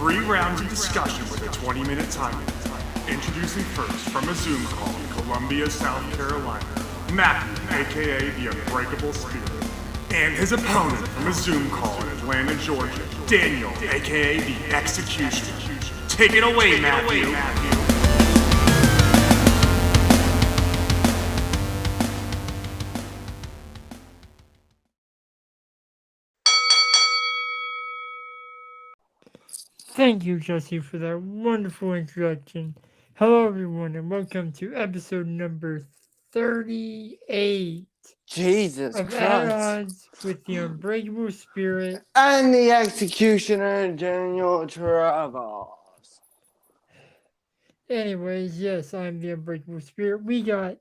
3 rounds of discussion with a 20-minute time limit. Introducing first from a Zoom call in Columbia, South Carolina, Matthew, aka the Unbreakable Spirit. And his opponent from a Zoom call in Atlanta, Georgia, Daniel, aka the Executioner. Take it away, Matthew. Thank you, Jesse, for that wonderful introduction. Hello, everyone, and welcome to episode number 38 Jesus of At Christ. Odds with the Unbreakable Spirit And the Executioner, Daniel Travers. Anyways, yes, I'm the Unbreakable Spirit. We got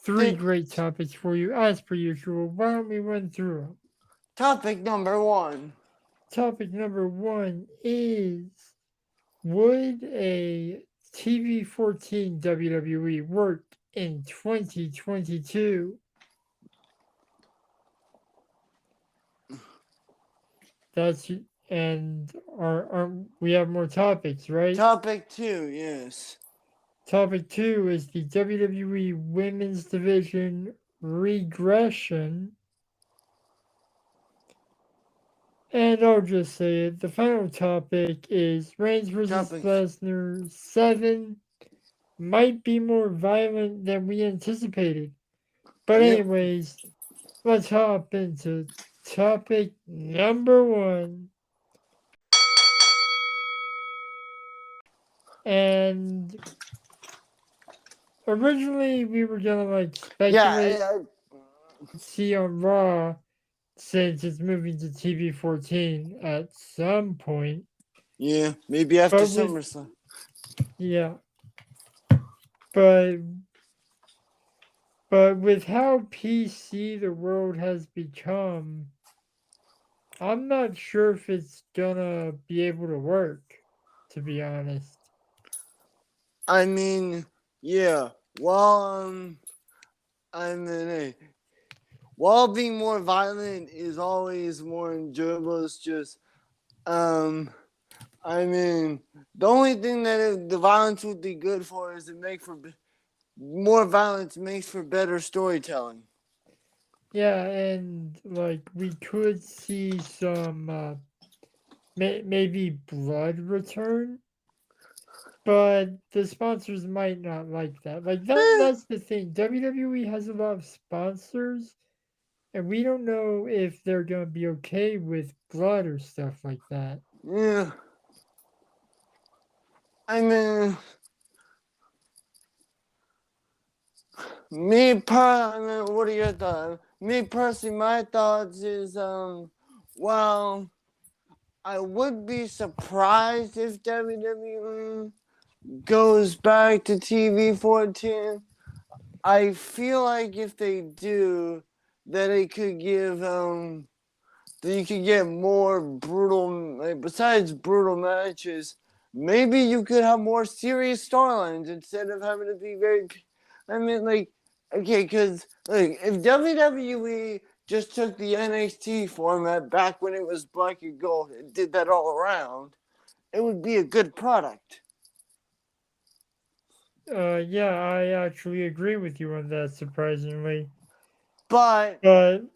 3 great topics for you, as per usual. Why don't we run through them? Topic number 1. Topic number 1 is, would a TV14 WWE work in 2022? And we have more topics, right? Topic 2, yes. Topic 2 is the WWE Women's Division regression. And I'll just say it. The final topic is Reigns versus Lesnar 7 might be more violent than we anticipated. But anyways, let's hop into topic number 1. And originally we were gonna speculate, see on Raw, since it's moving to TV14 at some point. Yeah, maybe after SummerSlam. Yeah. But with how PC the world has become, I'm not sure if it's gonna be able to work, to be honest. I mean, yeah. While being more violent is always more enjoyable, it's just, I mean, the only thing that the violence would be good for is more violence makes for better storytelling. Yeah, and we could see some maybe blood return, but the sponsors might not like that. That's the thing. WWE has a lot of sponsors, and we don't know if they're gonna be okay with blood or stuff like that. Yeah. I mean, what are your thoughts? Me personally, my thoughts is, well, I would be surprised if WWE goes back to TV14. I feel like if they do, that it could give, that you could get more brutal, besides brutal matches, maybe you could have more serious storylines instead of having to be very, okay, because if WWE just took the NXT format back when it was black and gold and did that all around, it would be a good product. Yeah, I actually agree with you on that, surprisingly. But and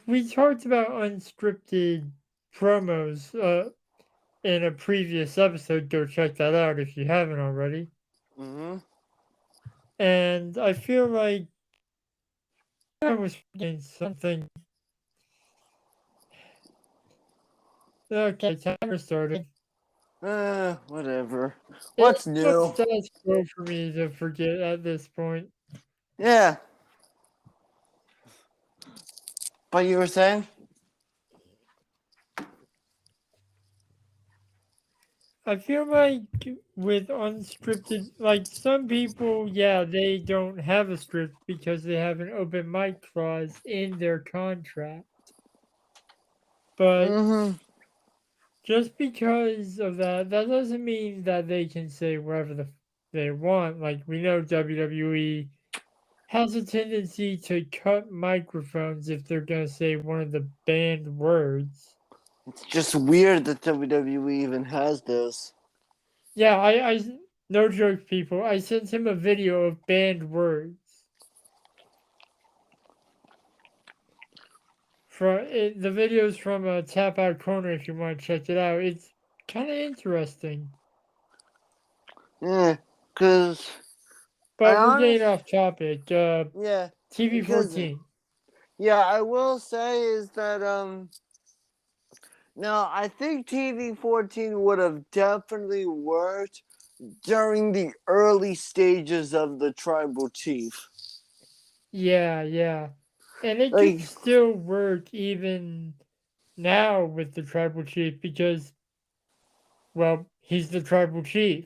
we talked about unscripted promos in a previous episode. Go check that out if you haven't already. Mm-hmm. And I feel like I was getting something. Okay, timer started. Whatever. What's new? It's slow for me to forget at this point. Yeah. But you were saying? I feel like with unscripted, some people, yeah, they don't have a script because they have an open mic clause in their contract. But just because of that doesn't mean that they can say whatever they want. We know WWE has a tendency to cut microphones if they're going to say one of the banned words. It's just weird that WWE even has this. Yeah, no joke, people. I sent him a video of banned words. The video's from Tap Out Corner if you want to check it out. It's kind of interesting. Yeah, because But we're getting off topic. yeah, TV because 14. yeah, I will say is that now I think TV 14 would have definitely worked during the early stages of the Tribal Chief. Yeah, yeah. And it Like, can still work even now with the Tribal Chief because, well, he's the Tribal Chief.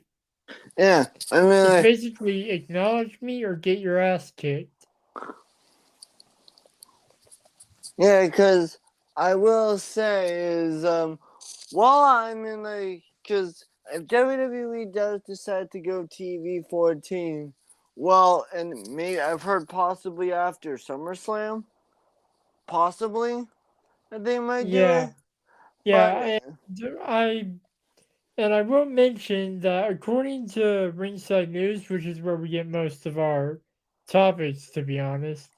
yeah, I mean, It's basically acknowledge me or get your ass kicked. yeah, because I will say is while I'm in because if WWE does decide to go TV 14, well, and maybe I've heard possibly after SummerSlam, possibly that they might do Yeah. it. Yeah, and I will mention that according to Ringside News, which is where we get most of our topics, to be honest,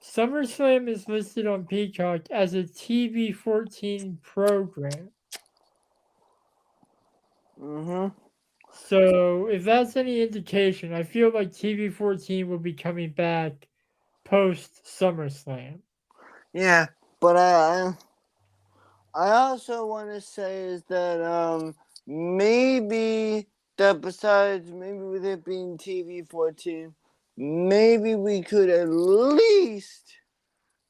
SummerSlam is listed on Peacock as a TV 14 program. So if that's any indication, I feel like TV 14 will be coming back post SummerSlam. Yeah, but I also want to say is that maybe that besides maybe with it being TV 14, maybe we could at least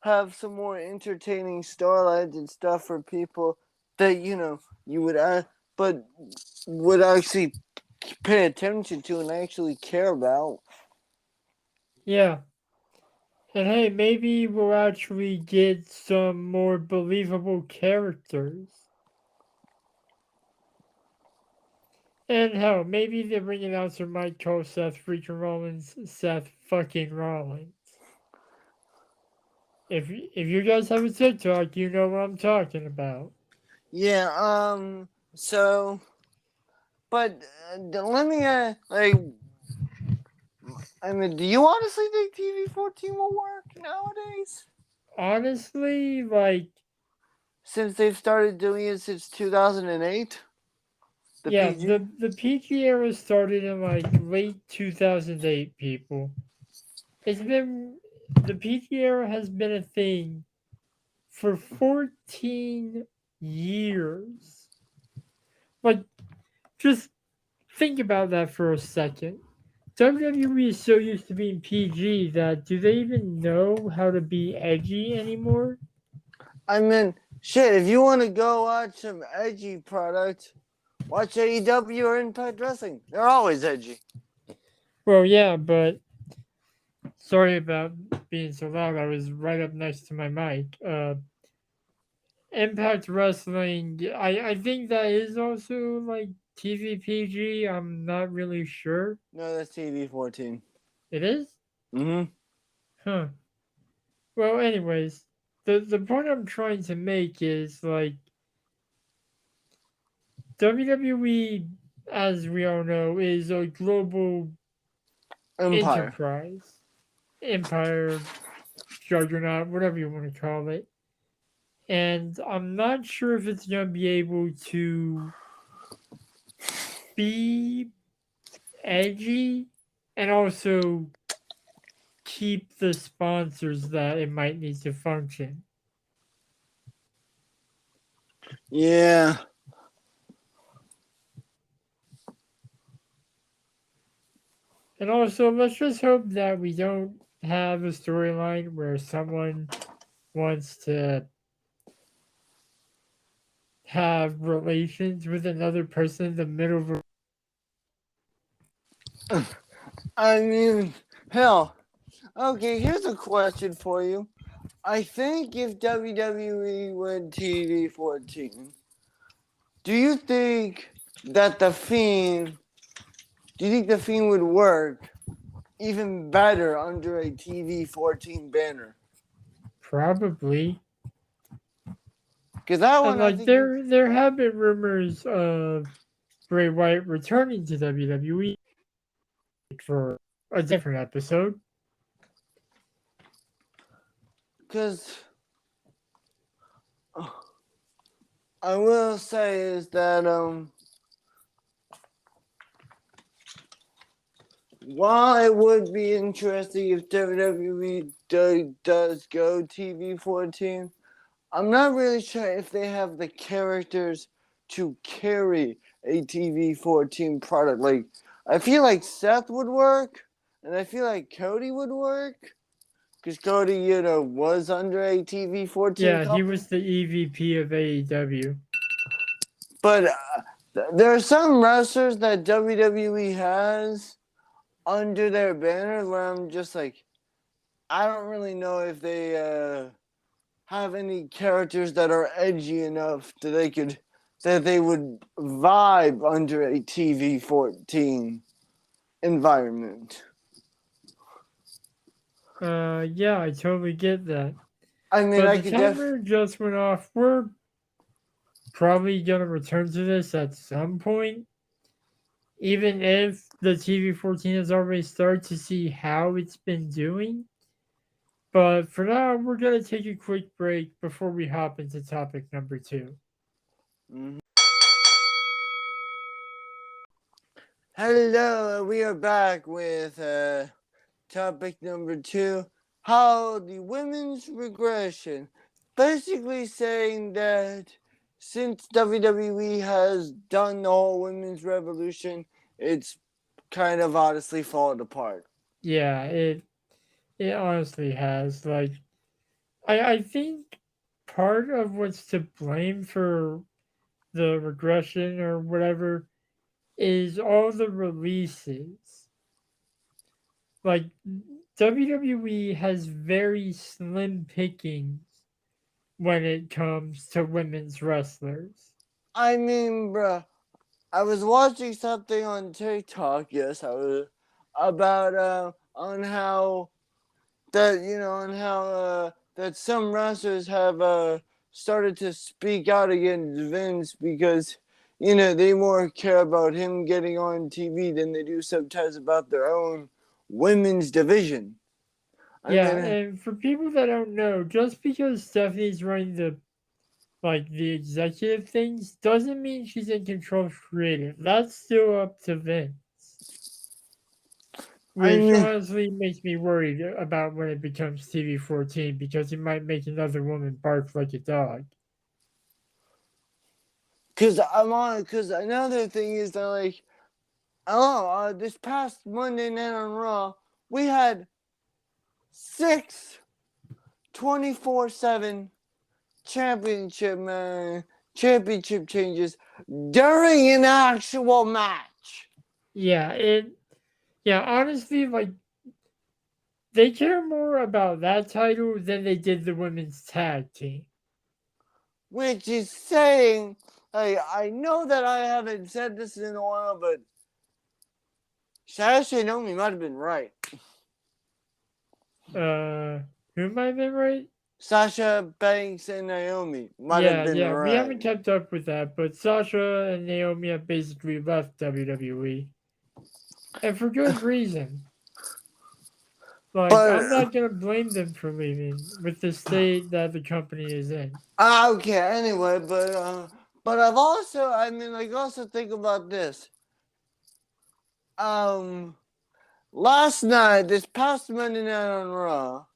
have some more entertaining storylines and stuff for people that you would but would actually pay attention to and actually care about. Yeah. And hey, maybe we'll actually get some more believable characters. And hell, maybe the ring announcer might call Seth freaking Rollins Seth fucking Rollins. If you guys have a TikTok, you know what I'm talking about. Yeah. So, but let me I mean, do you honestly think TV 14 will work nowadays? Honestly, Since they've started doing it since 2008? The PG era started in late 2008, people. The PG era has been a thing for 14 years. Just think about that for a second. WWE is so used to being PG that do they even know how to be edgy anymore? I mean, shit, if you want to go watch some edgy product, watch AEW or Impact Wrestling. They're always edgy. Well, yeah, but sorry about being so loud. I was right up next to my mic. Impact Wrestling, I think that is also TVPG. I'm not really sure. No, that's TV 14. It is? Mm-hmm. Huh. Well, anyways, the point I'm trying to make is WWE, as we all know, is a global enterprise, empire, juggernaut, whatever you want to call it. And I'm not sure if it's going to be able to be edgy and also keep the sponsors that it might need to function. Yeah. And also, let's just hope that we don't have a storyline where someone wants to have relations with another person in the middle of a... I mean, hell. Okay, here's a question for you. I think if WWE went TV 14, do you think that the Fiend would work even better under a TV 14 banner? Probably. Because that And one, I like think, there have been rumors of Bray Wyatt returning to WWE for a different episode. because I will say is that while it would be interesting if WWE does go TV14, I'm not really sure if they have the characters to carry a TV14 product. Like, I feel like Seth would work, and I feel like Cody would work, because Cody, was under a TV14 Yeah, he company. was the EVP of AEW. But there are some wrestlers that WWE has under their banner where I'm just like, I don't really know if they have any characters that are edgy enough that they would vibe under a TV14 environment. Yeah, I totally get that. I mean, But I the could timer just went off. We're probably gonna return to this at some point, even if the TV14 has already started to see how it's been doing. But for now, we're gonna take a quick break before we hop into topic number 2. Hello, we are back with topic number 2, how the women's regression. Basically saying that since WWE has done the whole women's revolution, it's kind of honestly fallen apart. Yeah, it honestly has. Like, I think part of what's to blame for the regression or whatever is all the releases. Like, WWE has very slim pickings when it comes to women's wrestlers. I mean, bruh, I was watching something on TikTok, yes, about on how that some wrestlers have started to speak out against Vince because they more care about him getting on TV than they do sometimes about their own women's division. And for people that don't know, just because Stephanie's running the executive things doesn't mean she's in control of creative. That's still up to Vince. Which honestly makes me worried about when it becomes TV14 because it might make another woman bark like a dog. Because another thing is that this past Monday night on Raw, we had 6 24/7 championship changes during an actual match. Yeah, honestly, they care more about that title than they did the women's tag team. Which is saying, I know that I haven't said this in a while, but Sasha and Naomi might have been right. Who might have been right? Sasha Banks and Naomi might have been right. We haven't kept up with that, but Sasha and Naomi have basically left WWE. And for good reason. I'm not going to blame them for leaving with the state that the company is in. Okay, anyway, but I've also think about this. Last night, this past Monday night on Raw,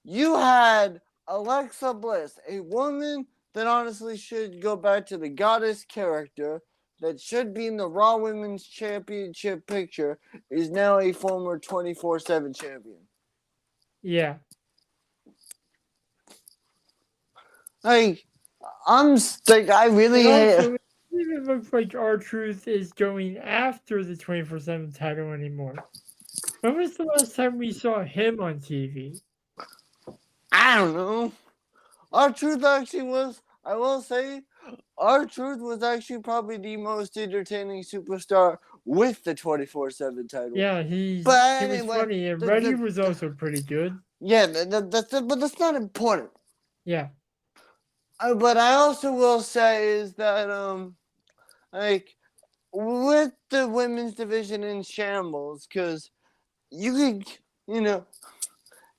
you had Alexa Bliss, a woman that honestly should go back to the goddess character that should be in the Raw Women's Championship picture, is now a former 24/7 champion. Yeah. I really hate it. It even looks like R-Truth is going after the 24/7 title anymore. When was the last time we saw him on TV? I don't know. R-Truth actually was, I will say, R-Truth was actually probably the most entertaining superstar with the 24/7 title. Yeah, he was funny, and Reddy was also pretty good. Yeah, but that's not important. Yeah. But I also will say is that like with the women's division in shambles, because you could, you know,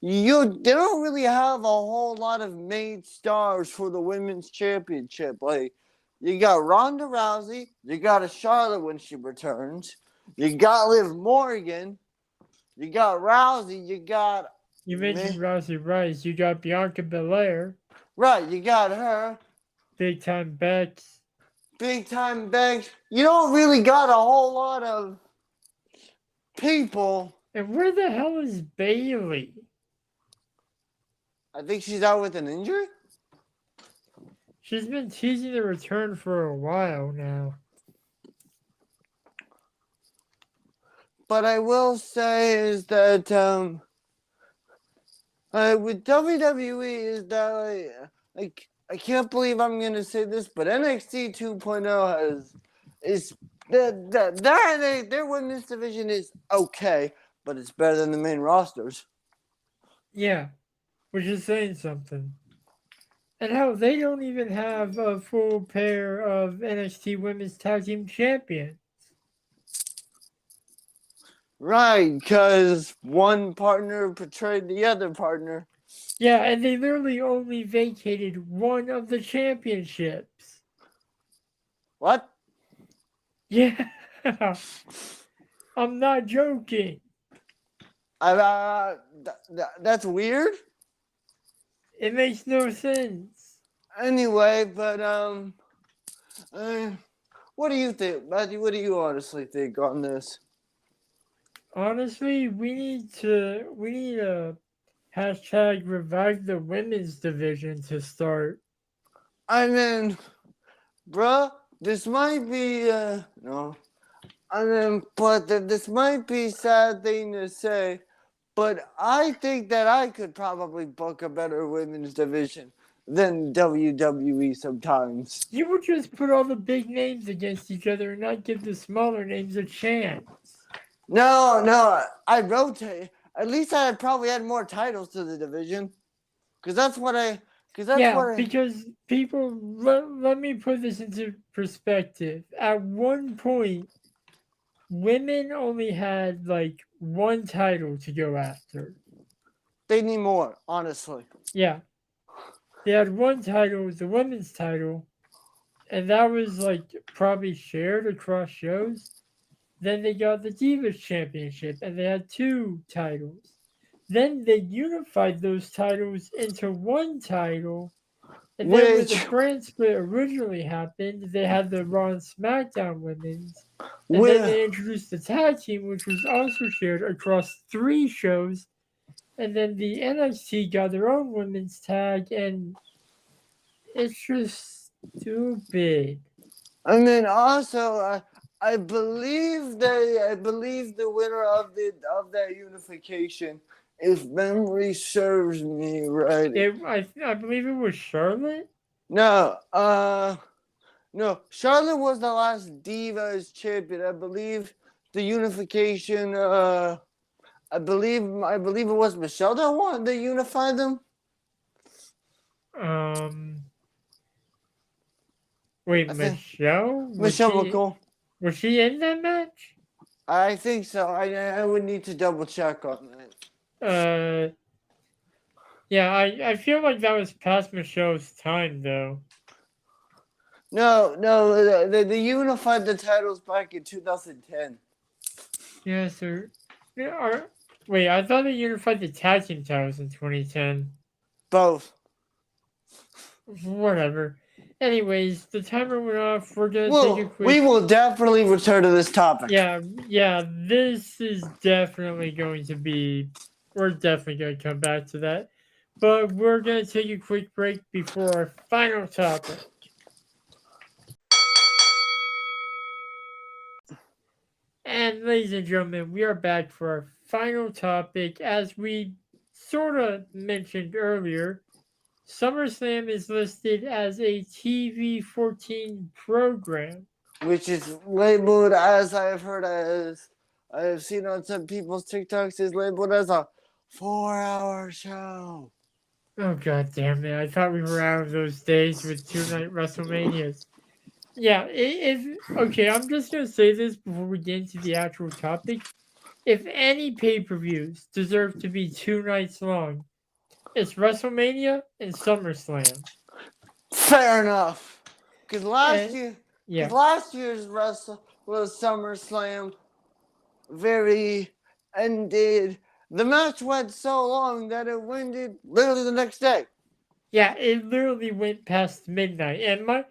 they don't really have a whole lot of made stars for the women's championship. Like you got Ronda Rousey, you got a Charlotte when she returns, you got Liv Morgan, you got Rousey, you got You mentioned Rousey Rice. You got Bianca Belair, right, you got her. Big Time Bex. Big time Bex. You don't really got a whole lot of people. And where the hell is Bailey? I think she's out with an injury. She's been teasing the return for a while now. But I will say is that with WWE is that like I can't believe I'm gonna say this, but NXT 2.0 is their women's division is okay, but it's better than the main rosters. Yeah, which is saying something. And hell, they don't even have a full pair of NXT Women's Tag Team Champions. Right, because one partner betrayed the other partner. Yeah, and they literally only vacated one of the championships. What? Yeah. I'm not joking. That's weird. It makes no sense. Anyway, but what do you think, Matthew? What do you honestly think on this? Honestly, we need a hashtag revive the women's division to start. I mean, bruh, this might be no. I mean, but this might be a sad thing to say, but I think that I could probably book a better women's division than WWE sometimes. You would just put all the big names against each other and not give the smaller names a chance. No, I rotate. At least I had probably had more titles to the division, because because people. Let me put this into perspective. At one point, women only had like one title to go after. They need more, honestly. Yeah, they had one title, the women's title, and that was like probably shared across shows. Then they got the Divas Championship, and they had two titles. Then they unified those titles into one title. And then when the brand split originally happened, they had the Raw and SmackDown women's. And then they introduced the tag team, which was also shared across 3 shows. And then the NXT got their own women's tag, and it's just stupid. I mean, also, I believe the winner of that unification, if memory serves me right. I believe it was Charlotte. No, Charlotte was the last Divas champion. I believe the unification. I believe it was Michelle that wanted to unify them. Wait, Michelle? Michelle McCool. Was she in that match? I think so. I would need to double check on that. Yeah, I feel like that was past Michelle's time, though. No, they unified the titles back in 2010. Yeah, so... Wait, I thought they unified the tag team titles in 2010. Both. Whatever. Anyways, the timer went off. We're going to take a quick... We will definitely return to this topic. Yeah, this is definitely going to be... We're definitely going to come back to that. But we're going to take a quick break before our final topic. And ladies and gentlemen, we are back for our final topic. As we sort of mentioned earlier, SummerSlam is listed as a TV-14 program. Which is labeled, as I have seen on some people's TikToks, is labeled as a 4-hour show. Oh god damn it! I thought we were out of those days with 2 night WrestleManias. Yeah, if okay, I'm just gonna say this before we get into the actual topic. If any pay-per-views deserve to be 2 nights long, it's WrestleMania and SummerSlam. Fair enough. Because Yeah, last year's Wrestle was SummerSlam. Very ended. The match went so long that it ended literally the next day. yeah, it literally went past midnight, and my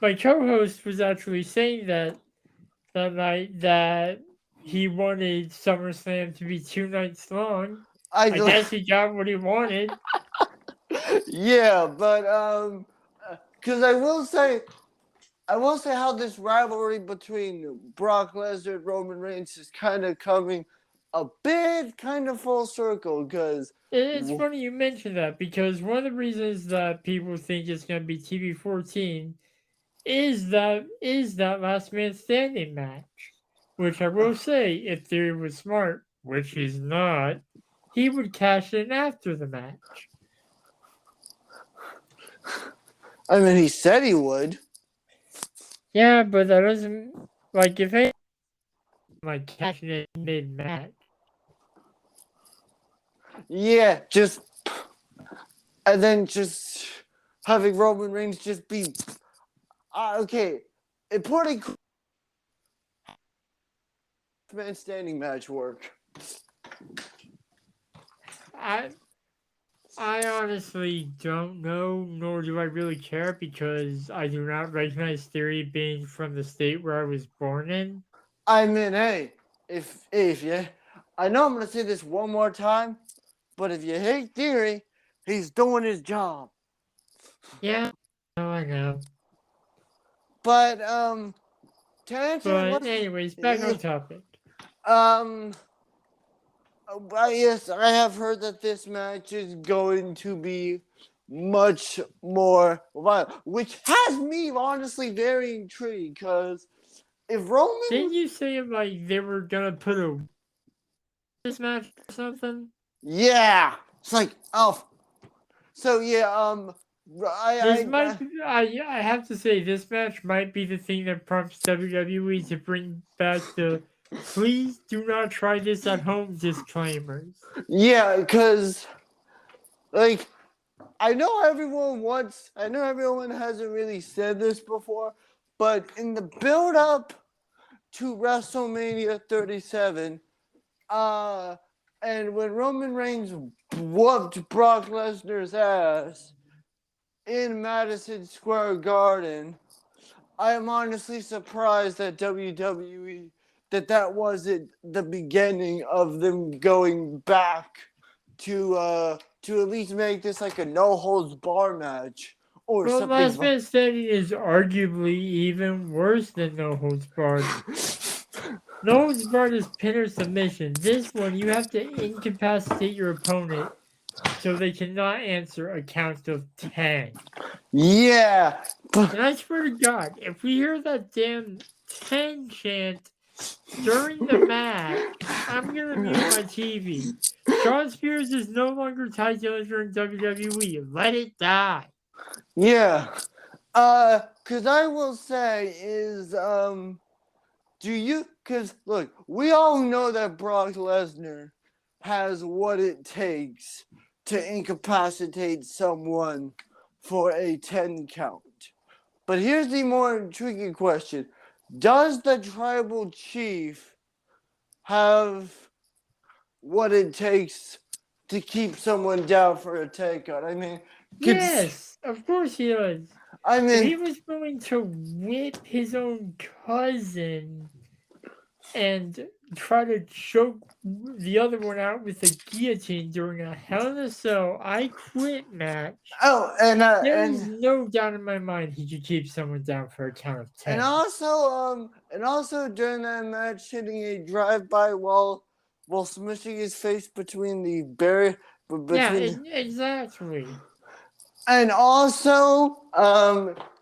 co-host was actually saying that night that he wanted SummerSlam to be 2 nights long. I guess he got what he wanted. Yeah, but because I will say how this rivalry between Brock Lesnar and Roman Reigns is kind of coming a bit kind of full circle. Because It's funny you mentioned that because one of the reasons that people think it's going to be TV-14 is that last man standing match, which I will say, if Theory was smart, which he's not, he would cash in after the match. I mean, he said he would. Yeah, but that doesn't like if he like cashing in mid-match. Yeah, and then just having Roman Reigns just be okay. It pretty cool man standing match work. I honestly don't know, nor do I really care because I do not recognize Theory being from the state where I was born in. I mean, hey, if you, I know I'm gonna say this one more time, but if you hate Theory, he's doing his job. Yeah, I know. But to answer But anyways, back on topic. Yes, I have heard that this match is going to be much more violent, which has me honestly very intrigued. Because if Roman, didn't you say like they were gonna put a this match or something? Yeah, it's like so yeah. I have to say this match might be the thing that prompts WWE to bring back the "please do not try this at home" disclaimers. Yeah, because like I know everyone hasn't really said this before, but in the build up to WrestleMania 37, and when Roman Reigns whooped Brock Lesnar's ass in Madison Square Garden, I am honestly surprised that WWE that wasn't the beginning of them going back to at least make this like a no holds bar match or Well, something. Last Man Standing is arguably even worse than No Holds Barred. No Holds Barred is pin or submission. This one, you have to incapacitate your opponent so they cannot answer a count of 10. Yeah. And I swear to God, if we hear that damn 10 chant during the match, I'm gonna mute my TV. Shawn Spears is no longer Ty Dillinger in WWE. Let it die. Yeah. Cause I will say is cause look, we all know that Brock Lesnar has what it takes to incapacitate someone for a 10 count. But here's the more intriguing question. Does the tribal chief have what it takes to keep someone down for a 10 count? I mean, yes, of course he does. I mean, if he was going to whip his own cousin and try to choke the other one out with a guillotine during a Hell in a Cell I Quit match. Oh, there's no doubt in my mind he could keep someone down for a count of 10. And also during that match, hitting a drive-by while smishing his face between the barrier. Exactly. And also,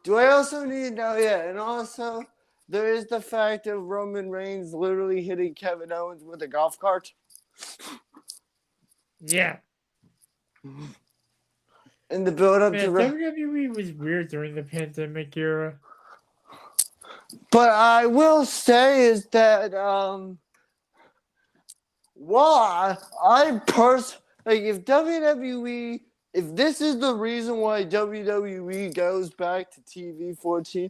do I also need to know? Yeah, and also, there is the fact of Roman Reigns literally hitting Kevin Owens with a golf cart. Yeah. in the build up Man, to. WWE was weird during the pandemic era. WWE was weird during the pandemic era. But I will say is that well, like if WWE, if this is the reason why WWE goes back to TV 14,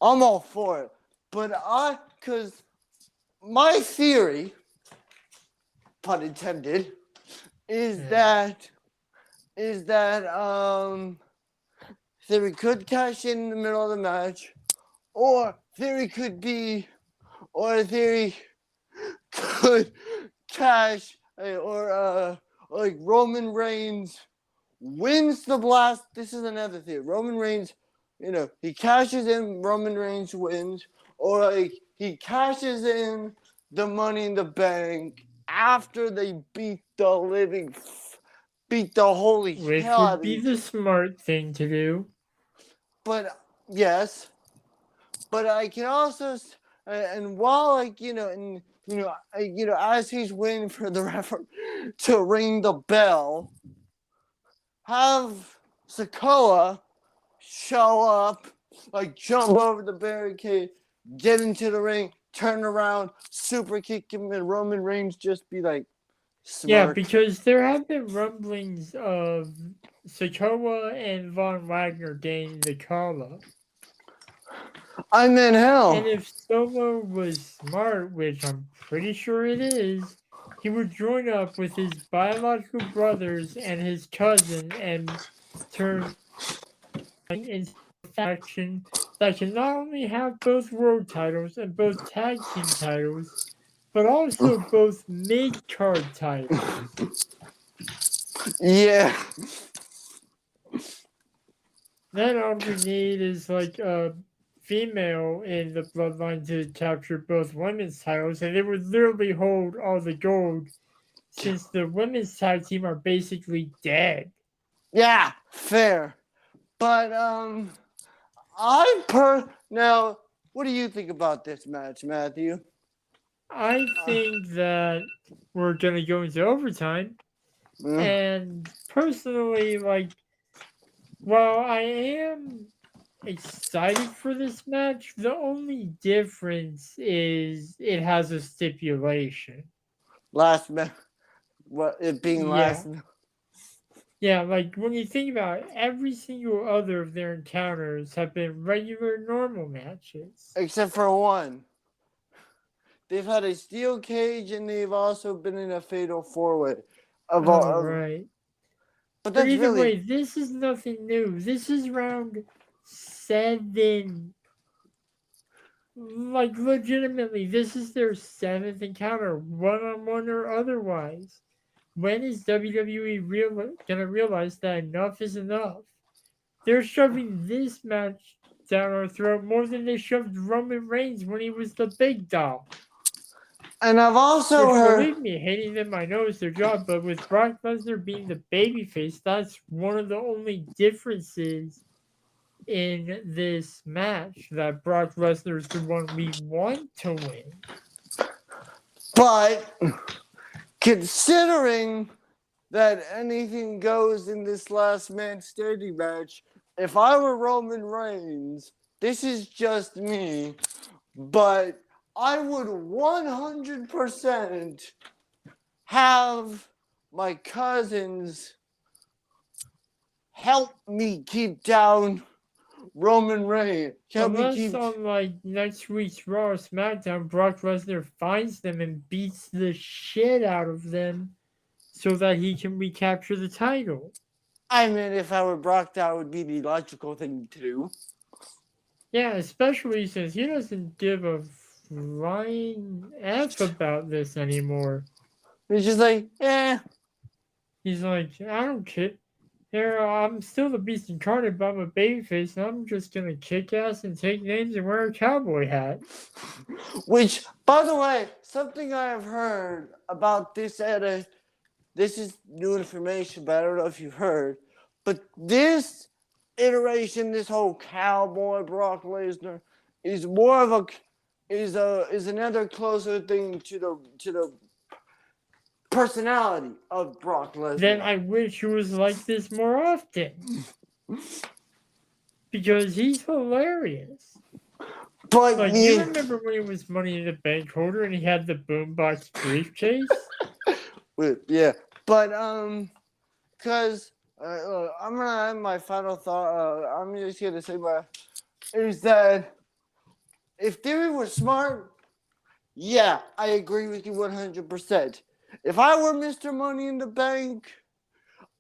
I'm all for it. But cause my theory, pun intended, is that Theory could cash in the middle of the match, or Theory could cash, or like Roman Reigns wins the blast. This is another theory. Roman Reigns, he cashes in, Roman Reigns wins, or like he cashes in the Money in the Bank after they beat the holy Which hell out would of be each. the smart thing to do. But yes, but I can also, and while as he's waiting for the referee to ring the bell, have Sikoa show up, like jump over the barricade, get into the ring, turn around, super kick him, and Roman Reigns just be like, smirk. Yeah, because there have been rumblings of Sikoa and Von Wagner getting the call up. I mean, hell. And if Solo was smart, which I'm pretty sure it is, he would join up with his biological brothers and his cousin and turn into a faction that can not only have both world titles and both tag team titles, but also both mid-card titles. Yeah. Then all we need is like a female in the bloodline to capture both women's titles, and they would literally hold all the gold since the women's tag team are basically dead. Yeah, fair. But now, what do you think about this match, Matthew? I think that we're gonna go into overtime, and personally, like, while I am excited for this match, the only difference is it has a stipulation. Last match, it being last. Yeah, like when you think about it, every single other of their encounters have been regular, normal matches. Except for one. They've had a steel cage and they've also been in a fatal four-way. Right. But that's either way, this is nothing new. This is round 7. Like, legitimately, this is their 7th encounter, one-on-one or otherwise. When is WWE gonna realize that enough is enough? They're shoving this match down our throat more than they shoved Roman Reigns when he was the big dog. And I've also heard. Believe me, hating them, I know it's their job, but with Brock Lesnar being the babyface, that's one of the only differences in this match, that Brock Lesnar is the one we want to win. But considering that anything goes in this last man standing match, if I were Roman Reigns, this is just me, but I would 100% have my cousins help me keep down Roman Reigns. Unless on like next week's Raw or SmackDown, Brock Lesnar finds them and beats the shit out of them so that he can recapture the title. I mean, if I were Brock, that would be the logical thing to do. Yeah, especially since he doesn't give a flying F about this anymore. He's just like, He's like, I don't care. I'm still the Beast Incarnate, but I'm a babyface, and I'm just gonna kick ass and take names and wear a cowboy hat. Which, by the way, something I have heard about this this is new information, but I don't know if you've heard. But this iteration, this whole cowboy Brock Lesnar, is more of is another closer thing to the personality of Brock Lesnar. Then I wish he was like this more often. Because he's hilarious. But Like, you remember when he was Money in the Bank holder and he had the boombox briefcase? yeah, but cause I'm gonna have my final thought. I'm just gonna say is that if Theory was smart, yeah, I agree with you 100%. If I were Mr. Money in the Bank,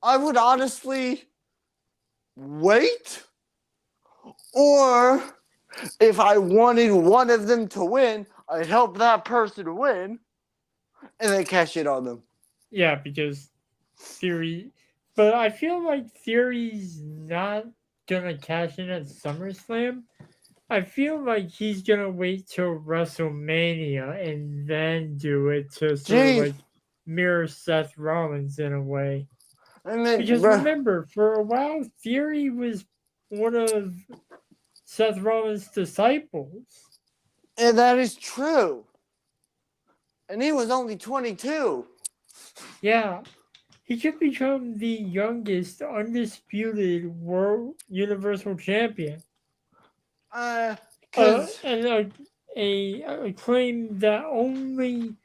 I would honestly wait, or if I wanted one of them to win, I'd help that person win and then cash it on them. Yeah, because Theory... But I feel like Theory's not gonna cash in at SummerSlam. I feel like he's gonna wait till WrestleMania and then do it to sort of like mirror Seth Rollins in a way. Because remember, for a while, Theory was one of Seth Rollins' disciples. And that is true. And he was only 22. Yeah. He could become the youngest undisputed World Universal Champion. And a claim that only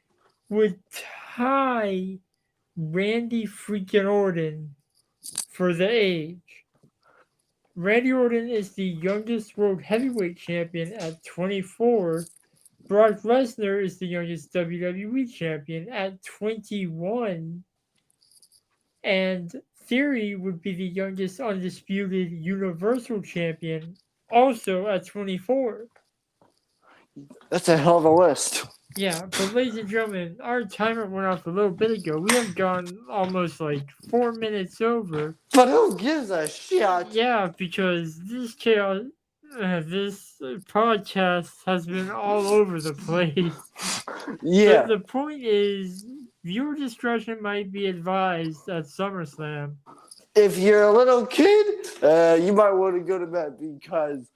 would tie Randy freaking Orton for the age. Randy Orton is the youngest World Heavyweight Champion at 24. Brock Lesnar is the youngest WWE Champion at 21. And Theory would be the youngest undisputed Universal Champion, also at 24. That's a hell of a list. Yeah, but ladies and gentlemen, our timer went off a little bit ago. We have gone almost like 4 minutes over. But who gives a shit? Yeah, because this podcast has been all over the place. Yeah. But the point is, viewer discretion might be advised at SummerSlam. If you're a little kid, you might want to go to bed because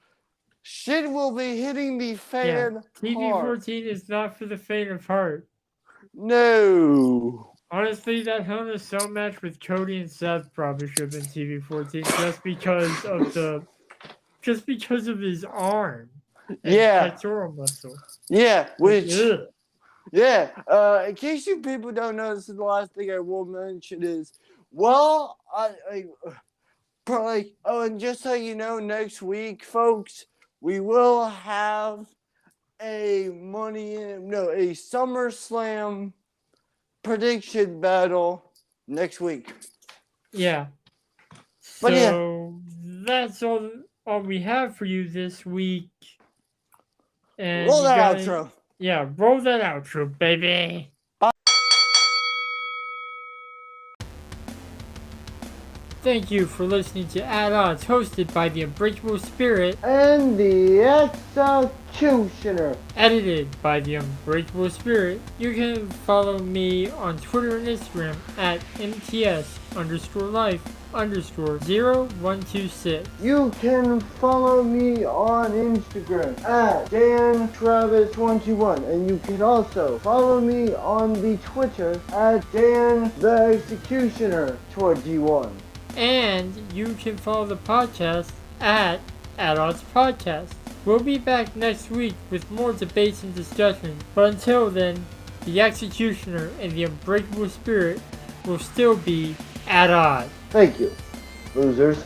shit will be hitting the fan. Yeah, TV14 is not for the faint of heart. No. Honestly, that Hell in a Cell match with Cody and Seth probably should have been TV14 just because of his arm. And pectoral muscle. Yeah, which. Ugh. Yeah. In case you people don't know, this is the last thing I will mention is, well, and just so you know, next week, folks, we will have a SummerSlam prediction battle next week. Yeah. But so that's all we have for you this week. And roll that outro. Yeah, roll that outro, baby. Thank you for listening to At Odds, hosted by the Unbreakable Spirit and the Executioner, edited by the Unbreakable Spirit. You can follow me on Twitter and Instagram at MTS_life_0126. You can follow me on Instagram at DanTravis21, and you can also follow me on the Twitter at DanTheExecutioner21. And you can follow the podcast at Odds Podcast. We'll be back next week with more debates and discussions. But until then, the Executioner and the Unbreakable Spirit will still be at odds. Thank you, losers.